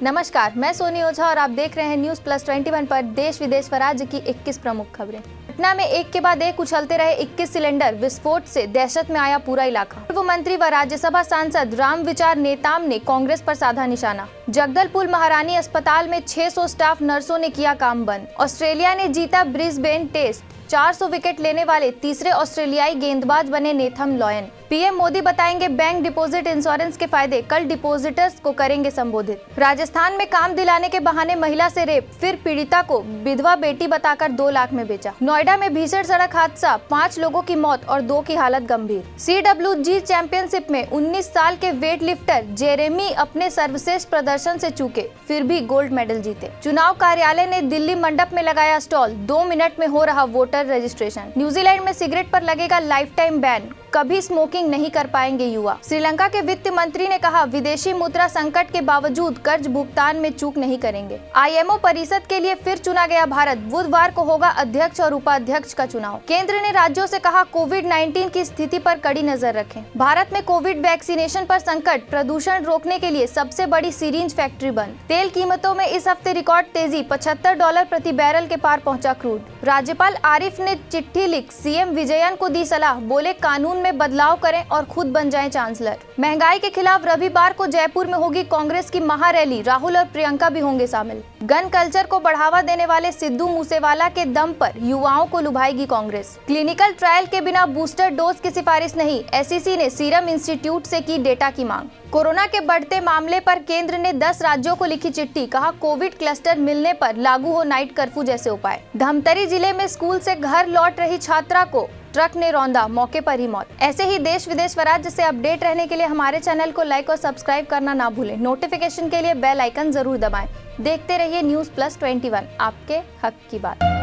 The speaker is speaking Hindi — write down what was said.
नमस्कार, मैं सोनी ओझा और आप देख रहे हैं न्यूज प्लस 21 पर देश विदेश व राज्य की 21 प्रमुख खबरें। पटना में एक के बाद एक उछलते रहे 21 सिलेंडर विस्फोट से दहशत में आया पूरा इलाका। पूर्व मंत्री व राज्यसभा सांसद रामविचार नेताम ने कांग्रेस पर साधा निशाना। जगदलपुर महारानी अस्पताल में 600 स्टाफ नर्सों ने किया काम बंद। ऑस्ट्रेलिया ने जीता ब्रिस्बेन टेस्ट। 400 विकेट लेने वाले तीसरे ऑस्ट्रेलियाई गेंदबाज बने नेथम लॉयन। पीएम मोदी बताएंगे बैंक डिपॉजिट इंश्योरेंस के फायदे, कल डिपॉजिटर्स को करेंगे संबोधित। राजस्थान में काम दिलाने के बहाने महिला से रेप, फिर पीड़िता को विधवा बेटी बताकर 2 लाख में बेचा। नोएडा में भीषण सड़क हादसा, 5 लोगों की मौत और 2 की हालत गंभीर। CWG चैंपियनशिप में 19 साल के वेट लिफ्टर जेरेमी अपने सर्वश्रेष्ठ प्रदर्शन से चूके, फिर भी गोल्ड मेडल जीते। चुनाव कार्यालय ने दिल्ली मंडप में लगाया स्टॉल, 2 मिनट में हो रहा वोटर रजिस्ट्रेशन। न्यूजीलैंड में सिगरेट पर लगेगा लाइफ टाइम बैन, कभी स्मोकिंग नहीं कर पाएंगे युवा। श्रीलंका के वित्त मंत्री ने कहा, विदेशी मुद्रा संकट के बावजूद कर्ज भुगतान में चूक नहीं करेंगे। IMO परिषद के लिए फिर चुना गया भारत, बुधवार को होगा अध्यक्ष और उपाध्यक्ष का चुनाव। केंद्र ने राज्यों से कहा, कोविड-19 की स्थिति पर कड़ी नजर रखें। भारत में कोविड वैक्सीनेशन पर संकट, प्रदूषण रोकने के लिए सबसे बड़ी सीरींज फैक्ट्री बंद। तेल कीमतों में इस हफ्ते रिकॉर्ड तेजी, $75 प्रति बैरल के पार पहुंचा क्रूड। राज्यपाल आरिफ ने चिट्ठी लिख CM विजयन को दी सलाह, बोले कानून में बदलाव करें और खुद बन जाएं चांसलर। महंगाई के खिलाफ रविवार को जयपुर में होगी कांग्रेस की महारैली, राहुल और प्रियंका भी होंगे शामिल। गन कल्चर को बढ़ावा देने वाले सिद्धू मूसेवाला के दम पर युवाओं को लुभाएगी कांग्रेस। क्लिनिकल ट्रायल के बिना बूस्टर डोज की सिफारिश नहीं, SEC ने सीरम इंस्टीट्यूट से की डेटा की मांग। कोरोना के बढ़ते मामले पर केंद्र ने 10 राज्यों को लिखी चिट्ठी, कहा कोविड क्लस्टर मिलने पर लागू हो नाइट कर्फ्यू जैसे उपाय। धमतरी जिले में स्कूल से घर लौट रही छात्रा को ट्रक ने रौंदा, मौके पर ही मौत। ऐसे ही देश विदेश व राज्य से अपडेट रहने के लिए हमारे चैनल को लाइक और सब्सक्राइब करना ना भूलें। नोटिफिकेशन के लिए बेल आइकन जरूर दबाएं। देखते रहिए न्यूज प्लस 21, आपके हक की बात।